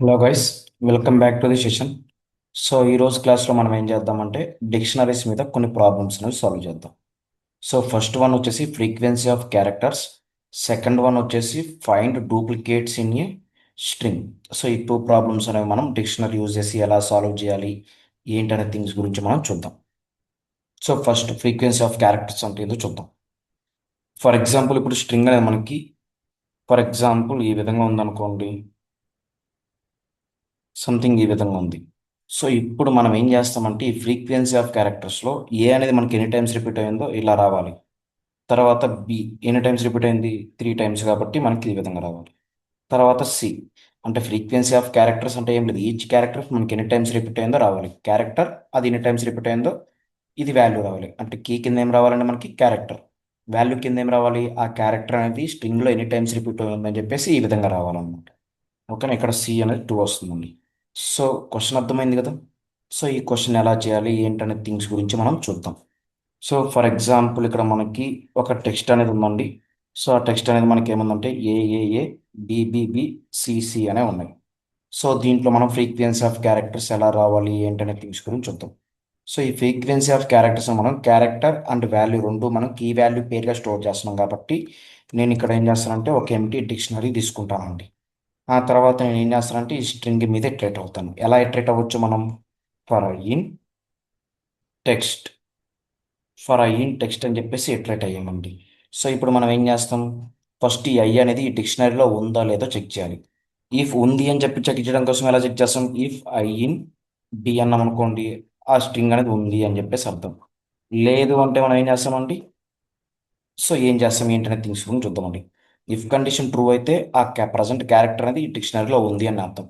Hello guys, welcome back to the session. So ఈరోజు క్లాస్లో మనం ఏం చేద్దామంటే డిక్షనరీస్ మీద కొన్ని ప్రాబ్లమ్స్ అనేవి సాల్వ్ చేద్దాం. సో ఫస్ట్ వన్ వచ్చేసి frequency of characters, second one వచ్చేసి find duplicates in a string. So ఈ టూ ప్రాబ్లమ్స్ అనేవి మనం డిక్షనరీ యూజ్ చేసి ఎలా సాల్వ్ చేయాలి ఏంటనే థింగ్స్ గురించి మనం చూద్దాం. So first frequency of characters అంటే ఏదో చూద్దాం. ఫర్ ఎగ్జాంపుల్ ఇప్పుడు స్ట్రింగ్ అనేది మనకి ఫర్ ఎగ్జాంపుల్ ఈ విధంగా ఉందనుకోండి, సంథింగ్ ఈ విధంగా ఉంది. సో ఇప్పుడు మనం ఏం చేస్తామంటే ఈ ఫ్రీక్వెన్సీ ఆఫ్ క్యారెక్టర్స్లో ఏ అనేది మనకి ఎన్ని టైమ్స్ రిపీట్ అయిందో ఇలా రావాలి. తర్వాత బి ఎన్ని టైమ్స్ రిపీట్ అయింది, 3 టైమ్స్, కాబట్టి మనకి ఈ విధంగా రావాలి. తర్వాత సి అంటే ఫ్రీక్వెన్సీ ఆఫ్ క్యారెక్టర్స్ అంటే ఏం లేదు, ఈచ్ క్యారెక్టర్ మనకి ఎన్ని టైమ్స్ రిపీట్ అయిందో రావాలి. క్యారెక్టర్ అది ఎన్ని టైమ్స్ రిపీట్ అయిందో ఇది వాల్యూ రావాలి. అంటే కీ కింద ఏం రావాలంటే మనకి క్యారెక్టర్, వాల్యూ కింద ఏం రావాలి, ఆ క్యారెక్టర్ అనేది స్ట్రింగ్లో ఎన్ని టైమ్స్ రిపీట్ అయిందని చెప్పేసి ఈ విధంగా రావాలన్నమాట. ఓకేనా, ఇక్కడ సి అనేది 2 వస్తుందండి. సో క్వశ్చన్ అర్థమైంది కదా. సో ఈ క్వశ్చన్ ఎలా చేయాలి ఏంటనే థింగ్స్ గురించి మనం చూద్దాం. సో ఫర్ ఎగ్జాంపుల్ ఇక్కడ మనకి ఒక టెక్స్ట్ అనేది ఉందండి. సో ఆ టెక్స్ట్ అనేది మనకి ఏముందంటే ఏఏఏ బిబిబి సిసి అనే ఉన్నాయి. సో దీంట్లో మనం ఫ్రీక్వెన్సీ ఆఫ్ క్యారెక్టర్స్ ఎలా రావాలి ఏంటనే థింగ్స్ గురించి చూద్దాం. సో ఈ ఫ్రీక్వెన్సీ ఆఫ్ క్యారెక్టర్స్ మనం క్యారెక్టర్ అండ్ వాల్యూ రెండు మనం కీ వాల్యూ పేరుగా స్టోర్ చేస్తున్నాం కాబట్టి నేను ఇక్కడ ఏం చేస్తానంటే ఒక ఎంటీ డిక్షనరీ తీసుకుంటానండి. ఆ తర్వాత నేను ఏం చేస్తానంటే ఈ స్ట్రింగ్ మీద ఇటరేట్ అవుతాను. ఎలా ఇటరేట్ అవ్వచ్చు మనం, ఫర్ ఇన్ టెక్స్ట్ అని చెప్పేసి ఇటరేట్ అయ్యామండి. సో ఇప్పుడు మనం ఏం చేస్తాం, ఫస్ట్ ఈ ఐ అనేది ఈ డిక్షనరీలో ఉందా లేదో చెక్ చేయాలి. ఇఫ్ ఉంది అని చెప్పి చెక్ చేయడం కోసం ఎలా చెక్ చేస్తాం, ఇఫ్ ఐ ఇన్ డి అన్నాం అనుకోండి, ఆ స్ట్రింగ్ అనేది ఉంది అని చెప్పేసి అర్థం. లేదు అంటే మనం ఏం చేస్తామండి, సో ఏం చేస్తాం ఏంటనే థింగ్స్ గురించి చూద్దామండి. ఇఫ్ కండిషన్ ట్రూ అయితే ఆ ప్రజెంట్ క్యారెక్టర్ అనేది ఈ డిక్షనరీలో ఉంది అని అర్థం.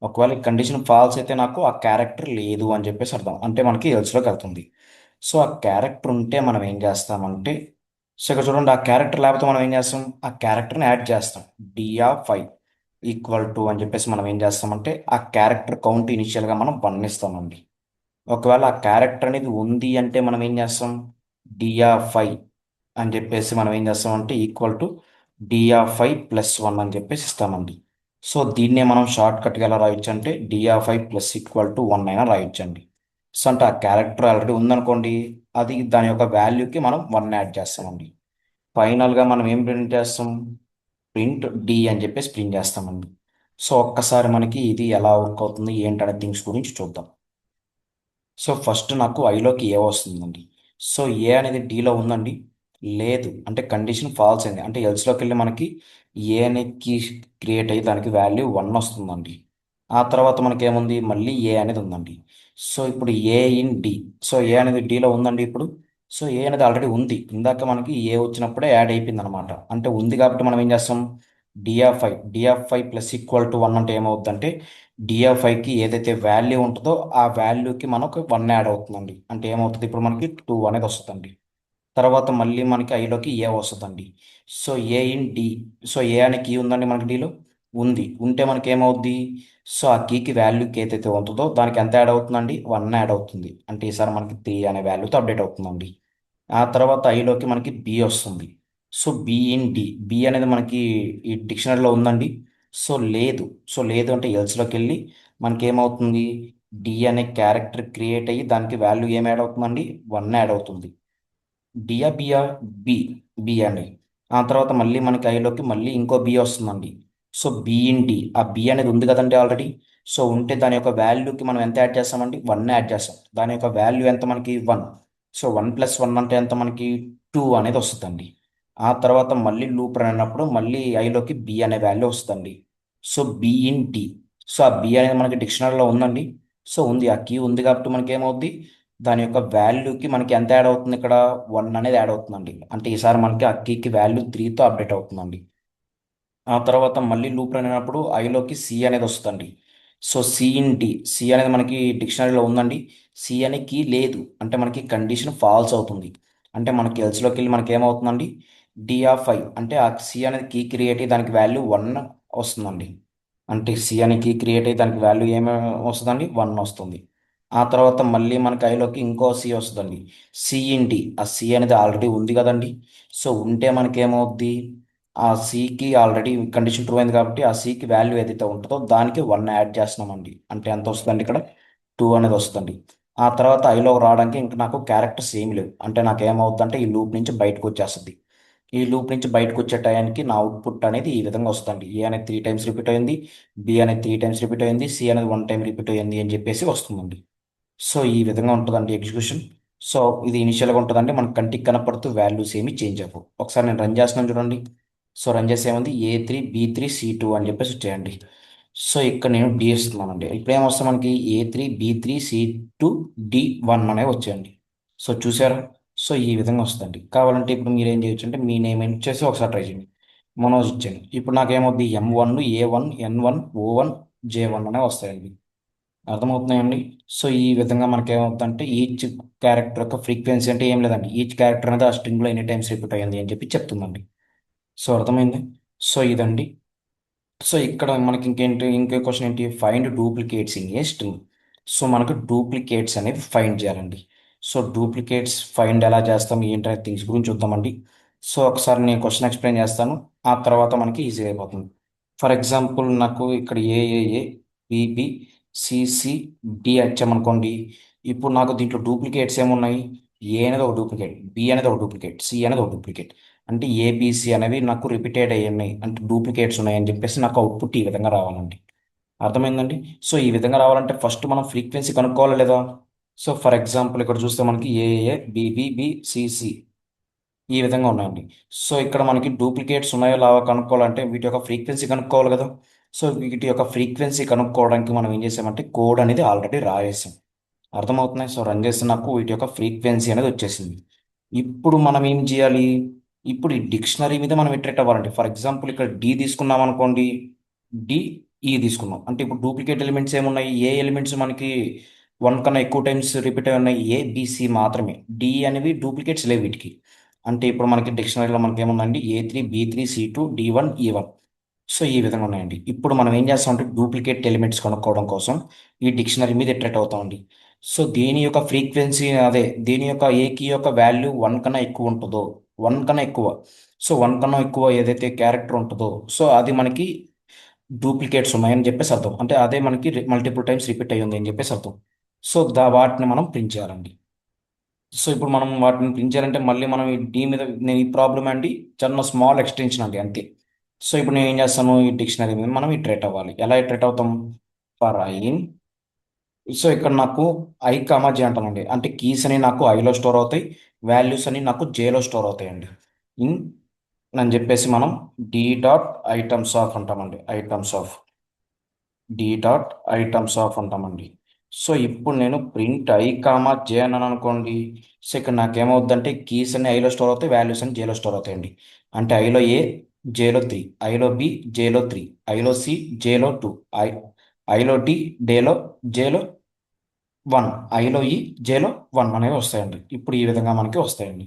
ఒకవేళ ఈ కండిషన్ ఫాల్స్ అయితే నాకు ఆ క్యారెక్టర్ లేదు అని చెప్పేసి అర్థం, అంటే మనకి ఎల్స్లోకి వెళ్తుంది. సో ఆ క్యారెక్టర్ ఉంటే మనం ఏం చేస్తామంటే, సో ఇక్కడ చూడండి, ఆ క్యారెక్టర్ లేకపోతే మనం ఏం చేస్తాం, ఆ క్యారెక్టర్ని యాడ్ చేస్తాం. డి5 ఈక్వల్ టు అని చెప్పేసి మనం ఏం చేస్తామంటే ఆ క్యారెక్టర్ కౌంట్ ఇనిషియల్గా మనం 1 ఇస్తామండి. ఒకవేళ ఆ క్యారెక్టర్ అనేది ఉంది అంటే మనం ఏం చేస్తాం, డి5 అని చెప్పేసి మనం ఏం చేస్తామంటే ఈక్వల్ టు డి5+1 అని చెప్పేసి ఇస్తామండి. సో దీన్నే మనం షార్ట్ కట్గా ఎలా రాయొచ్చు అంటే డి5+=1 అయినా రాయొచ్చండి. సో అంటే ఆ క్యారెక్టర్ ఆల్రెడీ ఉందనుకోండి, అది దాని యొక్క వాల్యూకి మనం 1 యాడ్ చేస్తామండి. ఫైనల్గా మనం ఏం ప్రింట్ చేస్తాం, ప్రింట్ డి అని చెప్పేసి ప్రింట్ చేస్తామండి. సో ఒక్కసారి మనకి ఇది ఎలా వర్క్ అవుతుంది ఏంటనే థింగ్స్ గురించి చూద్దాం. సో ఫస్ట్ నాకు ఐలోకి ఏ వస్తుందండి. సో ఏ అనేది డీలో ఉందండి, లేదు అంటే కండిషన్ ఫాల్స్ అయింది, అంటే ఎల్స్లోకి వెళ్ళి మనకి ఏ అనేది క్రియేట్ అయ్యి దానికి వాల్యూ 1 వస్తుందండి. ఆ తర్వాత మనకి ఏముంది, మళ్ళీ ఏ అనేది ఉందండి. సో ఇప్పుడు ఏ ఇన్ డి, సో ఏ అనేది డీలో ఉందండి ఇప్పుడు. సో ఏ అనేది ఆల్రెడీ ఉంది, ఇందాక మనకి ఏ వచ్చినప్పుడే యాడ్ అయిపోయింది అనమాట. అంటే ఉంది కాబట్టి మనం ఏం చేస్తాం, డిఎఫ్5+=1 అంటే ఏమవుతుందంటే డిఎఫ్ఐకి ఏదైతే వాల్యూ ఉంటుందో ఆ వాల్యూకి మనకు 1 యాడ్ అవుతుందండి. అంటే ఏమవుతుంది, ఇప్పుడు మనకి 2 అనేది వస్తుందండి. తర్వాత మళ్ళీ మనకి ఐలోకి ఏ వస్తుందండి. So a in d, so a అనే కీ ఉందండి మనకి డీలో, ఉంది, ఉంటే మనకి ఏమవుద్ది, సో ఆ కీకి వాల్యూకి ఏదైతే ఉంటుందో దానికి ఎంత యాడ్ అవుతుందండి, 1 యాడ్ అవుతుంది. అంటే ఈసారి మనకి 3 అనే వాల్యూతో అప్డేట్ అవుతుందండి. ఆ తర్వాత ఐలోకి మనకి బి వస్తుంది. So b in d, b అనేది మనకి ఈ డిక్షనరీలో ఉందండి. సో లేదు, సో లేదు అంటే ఎల్స్లోకి వెళ్ళి మనకి ఏమవుతుంది, డి అనే క్యారెక్టర్ క్రియేట్ అయ్యి దానికి వాల్యూ ఏం యాడ్ అవుతుందండి, 1 యాడ్ అవుతుంది. డియా బియా, బి, బి అండి. ఆ తర్వాత మళ్ళీ మనకి ఐలోకి మళ్ళీ ఇంకో బి వస్తుందండి. సో బి ఇన్ డి, ఆ బి అనేది ఉంది కదండి ఆల్రెడీ. సో ఉంటే దాని యొక్క వాల్యూకి మనం ఎంత యాడ్ చేస్తామండి, 1 యాడ్ చేస్తాం. దాని యొక్క వాల్యూ ఎంత మనకి 1. సో 1+1 అంటే ఎంత మనకి 2 అనేది వస్తుందండి. ఆ తర్వాత మళ్ళీ లూప్ రన్ అయినప్పుడు మళ్ళీ ఐలోకి బి అనే వాల్యూ వస్తుందండి. So b in d, so ఆ బి అనేది మనకి డిక్షనరీలో ఉందండి. సో ఉంది, ఆ కీ ఉంది కాబట్టి మనకి ఏమవుద్ది, దాని యొక్క వాల్యూకి మనకి ఎంత యాడ్ అవుతుంది ఇక్కడ, 1 అనేది యాడ్ అవుతుందండి. అంటే ఈసారి మనకి ఆ కీకి వాల్యూ 3తో అప్డేట్ అవుతుందండి. ఆ తర్వాత మళ్ళీ లూప్ రన్ అయినప్పుడు ఐలోకి సి అనేది వస్తుందండి. So c in d, c అనేది మనకి డిక్షనరీలో ఉందండి. సి అనే కీ లేదు అంటే మనకి కండిషన్ ఫాల్స్ అవుతుంది. అంటే మనకి ఎల్స్లోకి వెళ్ళి మనకి ఏమవుతుందండి, డి5 అంటే ఆ సి అనేది కీ క్రియేట్ అయ్యి దానికి వాల్యూ 1 వస్తుందండి. అంటే సి అనే కీ క్రియేట్ అయ్యి దానికి వాల్యూ ఏమి వస్తుందండి, 1 వస్తుంది. ఆ తర్వాత మళ్ళీ మనకి ఐలోకి ఇంకో సి వస్తుందండి. సి ఇన్ డి, ఆ సి అనేది ఆల్రెడీ ఉంది కదండి. సో ఉంటే మనకి ఏమవుద్ది, ఆ సికి ఆల్రెడీ కండిషన్ ట్రూ అయింది కాబట్టి ఆ సికి వాల్యూ ఏదైతే ఉంటుందో దానికి 1 యాడ్ చేస్తున్నామండి. అంటే ఎంత వస్తుందండి ఇక్కడ 2 అనేది వస్తుందండి. ఆ తర్వాత ఐలో రావడానికి ఇంకా నాకు క్యారెక్టర్స్ ఏమి లేవు. అంటే నాకు ఏమవుతుందంటే ఈ లూప్ నుంచి బయటకు వచ్చేస్తుంది. ఈ లూప్ నుంచి బయటకు వచ్చే టయానికి నా అవుట్పుట్ అనేది ఈ విధంగా వస్తుందండి. ఏ అనేది 3 టైమ్స్ రిపీట్ అయింది, బి అనేది 3 టైమ్స్ రిపీట్ అయింది, సి అనేది 1 టైం రిపీట్ అయింది అని చెప్పేసి వస్తుందండి. సో ఈ విధంగా ఉంటుందండి ఎగ్జిక్యూషన్. సో ఇది ఇనిషియల్గా ఉంటుందండి, మనకు కంటికి కనపడుతూ వాల్యూస్ ఏమి చేంజ్ అవ్వవు. ఒకసారి నేను రన్ చేస్తున్నాను చూడండి. సో రన్ చేసి ఏముంది A3 B3 C2 అని చెప్పేసి వచ్చేయండి. సో ఇక్కడ నేను డి ఇస్తున్నానండి. ఇప్పుడు ఏమొస్తుంది మనకి A3 B3 C2 D1 అనేవి వచ్చాయండి. సో చూసారా? సో ఈ విధంగా వస్తుందండి. కావాలంటే ఇప్పుడు మీరు ఏం చేయొచ్చు అంటే మీ నేమ్ ఇచ్చేసి ఒకసారి ట్రై చేయండి. మనోజ్ ఇచ్చాను. ఇప్పుడు నాకేమవుద్ది M1 A1 N1 O1 J1 అనేవి వస్తాయండి. అర్థమవుతున్నాయండి. సో ఈ విధంగా మనకేమవుతుందంటే ఈచ్ క్యారెక్టర్ యొక్క ఫ్రీక్వెన్సీ అంటే ఏం లేదండి, ఈచ్ క్యారెక్టర్ అనేది ఆ స్ట్రింగ్లో ఎన్ని టైమ్స్ రిపీట్ అయ్యింది అని చెప్పి చెప్తుందండి. సో అర్థమైంది. సో ఇదండి. సో ఇక్కడ మనకి ఇంకే క్వశ్చన్ ఏంటి, find duplicates in a string. So మనకు డూప్లికేట్స్ అనేవి ఫైండ్ చేయాలండి. సో డూప్లికేట్స్ ఫైండ్ ఎలా చేస్తాం ఏంటనే థింగ్స్ గురించి చూద్దామండి. సో ఒకసారి నేను క్వశ్చన్ ఎక్స్ప్లెయిన్ చేస్తాను, ఆ తర్వాత మనకి ఈజీగా అయిపోతుంది. ఫర్ ఎగ్జాంపుల్ నాకు ఇక్కడ ఏఏఏ బిబి సిసి డి వచ్చామనుకోండి. ఇప్పుడు నాకు దీంట్లో డూప్లికేట్స్ ఏమున్నాయి, ఏ అనేది ఒక డూప్లికేట్, బి అనేది ఒక డూప్లికేట్, సి అనేది ఒక డూప్లికేట్. అంటే ఏబిసి అనేవి నాకు రిపీటెడ్ అయ్యి ఉన్నాయి, అంటే డూప్లికేట్స్ ఉన్నాయని చెప్పేసి నాకు అవుట్పుట్ ఈ విధంగా రావాలండి. అర్థమైందండి. సో ఈ విధంగా రావాలంటే ఫస్ట్ మనం ఫ్రీక్వెన్సీ కనుక్కోవాలి లేదా. సో ఫర్ ఎగ్జాంపుల్ ఇక్కడ చూస్తే మనకి ఏఏ బిబిబి సిసి ఈ విధంగా ఉన్నాయండి. సో ఇక్కడ మనకి డూప్లికేట్స్ ఉన్నాయో లావో కనుక్కోవాలంటే వీటి యొక్క ఫ్రీక్వెన్సీ కనుక్కోవాలి కదా. సో వీటి యొక్క ఫ్రీక్వెన్సీ కనుక్కోవడానికి మనం ఏం చేసామంటే కోడ్ అనేది ఆల్రెడీ రాయేసాం. అర్థమవుతున్నాయి. సో రన్ చేస్తే నాకు వీటి యొక్క ఫ్రీక్వెన్సీ అనేది వచ్చేసింది. ఇప్పుడు మనం ఏం చేయాలి, ఇప్పుడు ఈ డిక్షనరీ మీద మనం ఇటరేట్ అవ్వాలండి. ఫర్ ఎగ్జాంపుల్ ఇక్కడ డి తీసుకున్నాం అనుకోండి, డి ఈ తీసుకున్నాం అంటే ఇప్పుడు డూప్లికేట్ ఎలిమెంట్స్ ఏమున్నాయి, ఏ ఎలిమెంట్స్ మనకి 1 కన్నా ఎక్కువ టైమ్స్ రిపీట్ అయి ఉన్నాయి, ఏబిసి మాత్రమే. డి అనేవి డూప్లికేట్స్ లేవు వీటికి. అంటే ఇప్పుడు మనకి డిక్షనరీలో మనకి ఏముందండి A3 B3 C2 D1 E1. So ఈ విధంగా ఉన్నాయండి. ఇప్పుడు మనం ఏం చేస్తామంటే డూప్లికేట్ ఎలిమెంట్స్ కనుక్కోవడం కోసం ఈ డిక్షనరీ మీద ఇటరేట్ అవుతామండి. సో దీని యొక్క ఫ్రీక్వెన్సీ అదే, దీని యొక్క ఏ కీ యొక్క వాల్యూ 1 కన్నా ఎక్కువ ఉంటుందో, 1 కన్నా ఎక్కువ, సో 1 కన్నా ఎక్కువ ఏదైతే క్యారెక్టర్ ఉంటుందో సో అది మనకి డూప్లికేట్స్ ఉన్నాయని చెప్పేసి అర్థం. అంటే అదే మనకి మల్టిపుల్ టైమ్స్ రిపీట్ అయ్యింది అని చెప్పేసి అర్థం. సో వాటిని మనం ప్రింట్ చేయాలండి. సో ఇప్పుడు మనం వాటిని ప్రింట్ చేయాలంటే మళ్ళీ మనం ఈ డి మీద, నేను ఈ ప్రాబ్లమ్ అండి చిన్న స్మాల్ ఎక్స్టెన్షన్ అండి అంతే. సో ఇప్పుడు నేను ఏం చేస్తాను, ఈ డిక్షనరీ మీద మనం ఇటరేట్ అవ్వాలి. ఎలా ఇటరేట్ అవుతాం, ఫర్ ఐ. సో ఇక్కడ నాకు I, J అంటానండి. అంటే కీస్ అని నాకు ఐలో స్టోర్ అవుతాయి, వాల్యూస్ అని నాకు జేలో స్టోర్ అవుతాయండి. ఇన్ అని చెప్పేసి మనం D.items of అంటామండి. D.items of అంటామండి. సో ఇప్పుడు నేను ప్రింట్ I, J అన్నాను అనుకోండి. సో ఇక్కడ నాకేమవుద్దంటే కీస్ అన్ని ఐలో స్టోర్ అవుతాయి, వాల్యూస్ అని జేలో స్టోర్ అవుతాయండి. అంటే ఐలో ఏ జేలో 3, ఐలో బి జేలో 3, ఐలో సి జేలో 2, ఐ ఐలో డి జేలో 1, ఐలో ఈ జేలో 1 అనేవి వస్తాయండి. ఇప్పుడు ఈ విధంగా మనకి వస్తాయండి.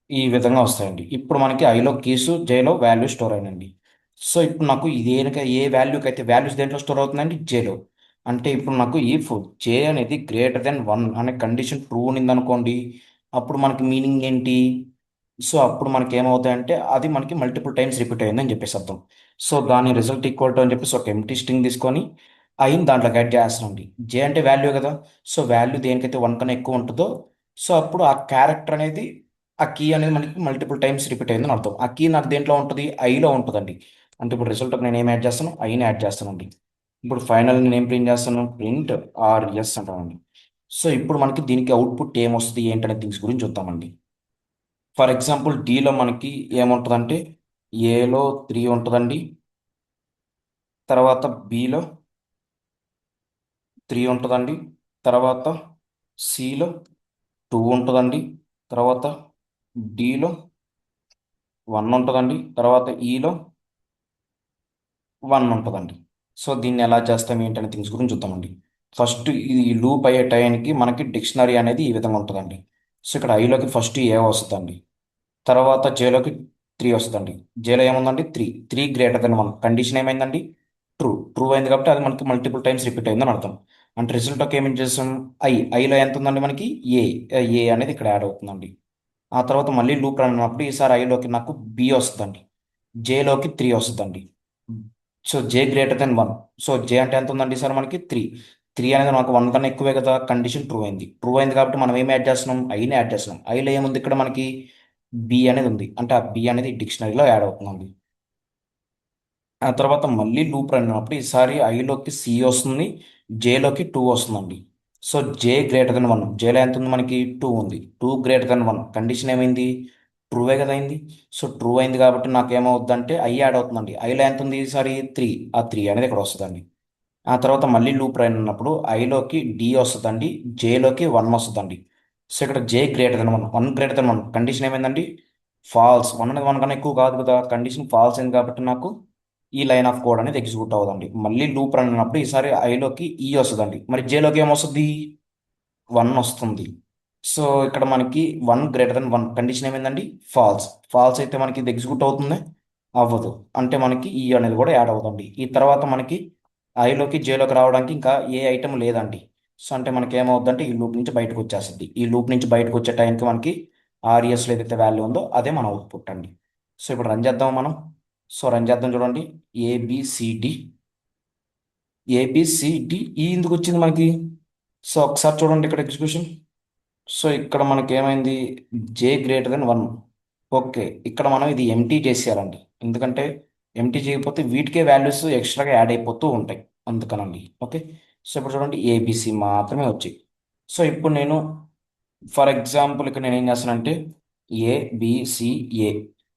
ఈ విధంగా వస్తాయండి. ఇప్పుడు మనకి ఐలో కీసు జేలో వాల్యూ స్టోర్ అయినండి. సో ఇప్పుడు నాకు ఏ వాల్యూకి అయితే వాల్యూస్ దేంట్లో స్టోర్ అవుతుందండి, జేలో. అంటే ఇప్పుడు నాకు ఇఫ్ జే అనేది >1 అనే కండిషన్ ట్రూ ఉందనుకోండి, అప్పుడు మనకి మీనింగ్ ఏంటి, సో అప్పుడు మనకి ఏమవుతాయంటే అది మనకి మల్టిపుల్ టైమ్స్ రిపీట్ అయిందని చెప్పేసి అర్థం. సో దాని రిజల్ట్ ఈక్వల్ టు అని చెప్పేసి ఒక ఎంటీ స్ట్రింగ్ తీసుకొని ఐని దాంట్లోకి యాడ్ చేస్తానండి. జే అంటే వాల్యూ కదా. సో వాల్యూ దేనికైతే 1 కన్నా ఎక్కువ ఉంటుందో సో అప్పుడు ఆ క్యారెక్టర్ అనేది, ఆ కీ అనేది మనకి మల్టిపుల్ టైమ్స్ రిపీట్ అయిందని అర్థం. ఆ కీ నాకు దేంట్లో ఉంటుంది, ఐలో ఉంటుందండి. అంటే ఇప్పుడు రిజల్ట్ నేను ఏం యాడ్ చేస్తాను, ఐని యాడ్ చేస్తానండి. ఇప్పుడు ఫైనల్ నేను ఏం ప్రింట్ చేస్తాను, ప్రింట్ ఆర్ఎస్ అంటానండి. సో ఇప్పుడు మనకి దీనికి అవుట్పుట్ ఏమొస్తుంది ఏంటనే థింగ్స్ గురించి చూద్దామండి. ఫర్ ఎగ్జాంపుల్ డిలో మనకి ఏముంటుందంటే ఏలో 3 ఉంటుందండి, తర్వాత బిలో 3 ఉంటుందండి, తర్వాత సిలో 2 ఉంటుందండి, తర్వాత డిలో 1 ఉంటుందండి, తర్వాత ఈలో 1 ఉంటుందండి. సో దీన్ని ఎలా చేస్తాం ఏంటనే థింగ్స్ గురించి చూద్దామండి. ఫస్ట్ ఈ లూప్ అయ్యే టైంకి మనకి డిక్షనరీ అనేది ఈ విధంగా ఉంటుందండి. సో ఇక్కడ ఐలోకి ఫస్ట్ ఏ వస్తుందండి, తర్వాత జేలోకి 3 వస్తుందండి. జేలో ఏముందండి, త్రీ >1 కండిషన్ ఏమైందండి, ట్రూ అయింది కాబట్టి అది మనకి మల్టిపుల్ టైమ్స్ రిపీట్ అయిందని అర్థం. అంటే రిజల్ట్ ఒక ఏమేం చేస్తాం, ఐలో ఎంత ఉందండి మనకి ఏ ఏ అనేది ఇక్కడ యాడ్ అవుతుందండి. ఆ తర్వాత మళ్ళీ లూప్ రన్ అయినప్పుడు ఈసారి ఐలోకి నాకు బి వస్తుందండి. జేలోకి 3 వస్తుందండి. సో జే గ్రేటర్ దెన్ 1. సో జే అంటే ఎంత ఉందండి సార్ మనకి 3. 3 అనేది మనకు 1 కన్నా ఎక్కువే కదా, కండిషన్ ట్రూ అయింది. ట్రూ అయింది కాబట్టి మనం ఏం యాడ్ చేస్తున్నాం, ఐని యాడ్ చేస్తున్నాం. ఐలో ఏముంది ఇక్కడ మనకి, బి అనేది ఉంది. అంటే ఆ బి అనేది డిక్షనరీలో యాడ్ అవుతుందండి. ఆ తర్వాత మళ్ళీ లూప్ రన్ అయినప్పుడు ఈసారి ఐలోకి సి వస్తుంది, జేలోకి 2 వస్తుందండి. సో జే గ్రేటర్ దెన్ 1, జేలో ఎంత ఉంది మనకి 2 ఉంది. 2 గ్రేటర్ దెన్ 1 కండిషన్ ఏమైంది, ట్రూవే కదా అయింది. సో ట్రూ అయింది కాబట్టి నాకు ఏమవుతుందంటే ఐ యాడ్ అవుతుందండి. ఐలో ఎంత ఉంది ఈసారి 3, ఆ 3 అనేది ఇక్కడ వస్తుందండి. ఆ తర్వాత మళ్ళీ లూప్ రన్ అయినప్పుడు ఐలోకి డి వస్తుందండి, జేలోకి 1 వస్తుందండి. సో ఇక్కడ j greater than 1, 1 greater than 1 condition ఏమైందండి, ఫాల్స్. 1 అనేది 1 కన్నా ఎక్కువ కాదు కదా, కండిషన్ ఫాల్స్ అయింది కాబట్టి నాకు ఈ లైన్ ఆఫ్ కోడ్ అనేది ఎగ్జిక్యూట్ అవుతుంది. మళ్ళీ లూప్ రన్ అయినప్పుడు ఈసారి ఐలోకి ఈ వస్తుందండి, మరి జేలోకి ఏమొస్తుంది, 1 వస్తుంది. సో ఇక్కడ మనకి 1 గ్రేటర్ దెన్ 1 కండిషన్ ఏమైందండి, ఫాల్స్. ఫాల్స్ అయితే మనకి ఇది ఎగ్జిక్యూట్ అవుతుంది, అవ్వదు. అంటే మనకి ఈ అనేది కూడా యాడ్ అవుతుంది. ఈ తర్వాత మనకి ఐలోకి జేలోకి రావడానికి ఇంకా ఏ ఐటమ్ లేదండి. సో అంటే మనకి ఏమవుతుందంటే ఈ లూప్ నుంచి బయటకు వచ్చేస్తుంది. ఈ లూప్ నుంచి బయటకు వచ్చే టైంకి మనకి ఆర్ఎస్లో ఏదైతే వాల్యూ ఉందో అదే మన అవుట్పుట్ అండి. సో ఇప్పుడు రన్ చేద్దాం మనం. సో రన్ చేద్దాం చూడండి. ఏబిసిడి, ఏబిసిడి ఈ ఎందుకు వచ్చింది మనకి. సో ఒకసారి చూడండి ఇక్కడ ఎగ్జిక్యూషన్. సో ఇక్కడ మనకి ఏమైంది, జే గ్రేటర్ దెన్ 1. ఓకే, ఇక్కడ మనం ఇది ఎంటీ చేసేయాలండి. ఎందుకంటే ఎంటీ చేయకపోతే వీటికే వాల్యూస్ ఎక్స్ట్రాగా యాడ్ అయిపోతూ ఉంటాయి, అందుకనండి. ఓకే, సో ఇప్పుడు చూడండి ఏబిసి మాత్రమే వచ్చాయి. సో ఇప్పుడు నేను ఫర్ ఎగ్జాంపుల్ ఇక్కడ నేను ఏం చేస్తానంటే ఏబిసిఏ.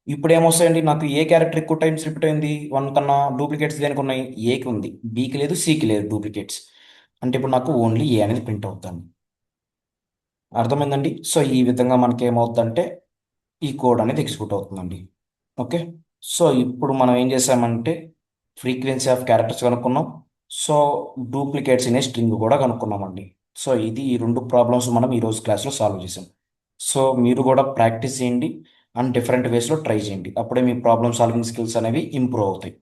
ఇప్పుడు ఏమొస్తాయండి, నాకు ఏ క్యారెక్టర్ ఎక్కువ టైమ్స్ రిపీట్ అయింది, 1 కన్నా డూప్లికేట్స్ దేనికి ఉన్నాయి, ఏకి ఉంది, బికి లేదు, సికి లేదు డూప్లికేట్స్. అంటే ఇప్పుడు నాకు ఓన్లీ ఏ అనేది ప్రింట్ అవుతుంది. అర్థమైందండి. సో ఈ విధంగా మనకి ఏమవుతుందంటే ఈ కోడ్ అనేది ఎగ్జిక్యూట్ అవుతుందండి. ఓకే, సో ఇప్పుడు మనం ఏం చేసామంటే ఫ్రీక్వెన్సీ ఆఫ్ క్యారెక్టర్స్ కనుక్కున్నాం. సో డూప్లికేట్స్ అనే స్ట్రింగ్ కూడా కనుక్కున్నామండి. సో ఇది ఈ రెండు ప్రాబ్లమ్స్ మనం ఈరోజు క్లాస్లో సాల్వ్ చేసాం. సో మీరు కూడా ప్రాక్టీస్ చేయండి అండ్ డిఫరెంట్ వేస్లో ట్రై చేయండి. అప్పుడే మీ ప్రాబ్లమ్ సాల్వింగ్ స్కిల్స్ అనేవి ఇంప్రూవ్ అవుతాయి.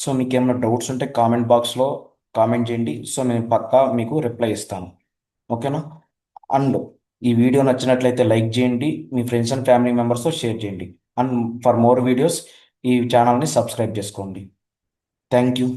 సో మీకు ఏమైనా డౌట్స్ ఉంటే కామెంట్ బాక్స్లో కామెంట్ చేయండి. సో నేను పక్కా మీకు రిప్లై ఇస్తాను. ఓకేనా. అండ్ ఈ వీడియో నచ్చినట్లయితే లైక్ చేయండి, మీ ఫ్రెండ్స్ అండ్ ఫ్యామిలీ మెంబర్స్తో షేర్ చేయండి. అండ్ ఫర్ మోర్ వీడియోస్ ఈ ఛానల్ని సబ్స్క్రైబ్ చేసుకోండి. Thank you.